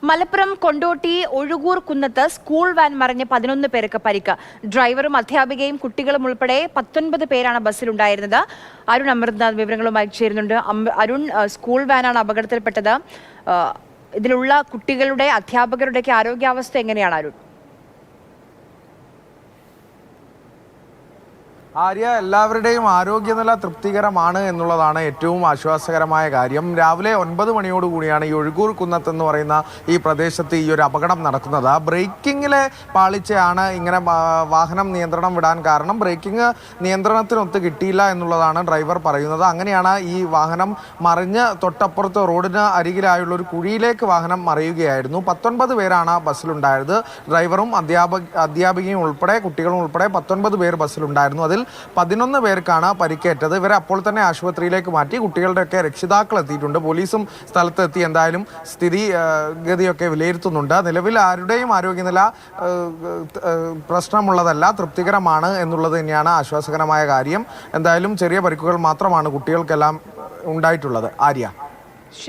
മലപ്പുറം കൊണ്ടോട്ടി ഒഴുകൂർ കുന്നത്ത് school van മറിഞ്ഞ് 11 പേർക്ക് പരിക്ക്. ഡ്രൈവറും അധ്യാപികയും കുട്ടികളും ഉൾപ്പെടെ 19 പേരാണ് ബസ്സിലുണ്ടായിരുന്നത്. അരുൺ അമൃതനാഥ് വിവരങ്ങളുമായി ചേരുന്നുണ്ട്. അരുൺ, സ്കൂൾ വാനാണ് അപകടത്തിൽപ്പെട്ടത്. ഇതിലുള്ള കുട്ടികളുടെ അധ്യാപകരുടെയൊക്കെ ആരോഗ്യാവസ്ഥ എങ്ങനെയാണ് അരുൺ? ആര്യ, എല്ലാവരുടെയും ആരോഗ്യനില തൃപ്തികരമാണ് എന്നുള്ളതാണ് ഏറ്റവും ആശ്വാസകരമായ കാര്യം. രാവിലെ 9 മണിയോടുകൂടിയാണ് ഈ ഒഴുകൂർ കുന്നത്ത് എന്ന് പറയുന്ന ഈ പ്രദേശത്ത് ഈ ഒരു അപകടം നടക്കുന്നത്. ബ്രേക്കിങ്ങിലെ പാളിച്ചയാണ് ഇങ്ങനെ വാഹനം നിയന്ത്രണം വിടാൻ കാരണം. ബ്രേക്കിംഗ് നിയന്ത്രണത്തിനൊത്ത് കിട്ടിയില്ല എന്നുള്ളതാണ് ഡ്രൈവർ പറയുന്നത്. അങ്ങനെയാണ് ഈ വാഹനം മറിഞ്ഞ് തൊട്ടപ്പുറത്ത് റോഡിന് അരികിലായുള്ള ഒരു കുഴിയിലേക്ക് വാഹനം മറിയുകയായിരുന്നു. 19 പേരാണ് ബസ്സിലുണ്ടായത്. ഡ്രൈവറും അധ്യാപികയും ഉൾപ്പെടെ കുട്ടികളും ഉൾപ്പെടെ 19 പേർ ബസ്സിലുണ്ടായിരുന്നു. അതിൽ 11 പേർക്കാണ് പരിക്കേറ്റത്. ഇവരെ അപ്പോൾ തന്നെ ആശുപത്രിയിലേക്ക് മാറ്റി. കുട്ടികളുടെയൊക്കെ രക്ഷിതാക്കൾ എത്തിയിട്ടുണ്ട്. പോലീസും സ്ഥലത്തെത്തി എന്തായാലും സ്ഥിതിഗതിയൊക്കെ വിലയിരുത്തുന്നുണ്ട്. നിലവിൽ ആരുടെയും ആരോഗ്യനില പ്രശ്നമുള്ളതല്ല, തൃപ്തികരമാണ് എന്നുള്ളത് തന്നെയാണ് ആശ്വാസകരമായ കാര്യം. എന്തായാലും ചെറിയ പരിക്കുകൾ മാത്രമാണ് കുട്ടികൾക്കെല്ലാം ഉണ്ടായിട്ടുള്ളത്. ആര്യ.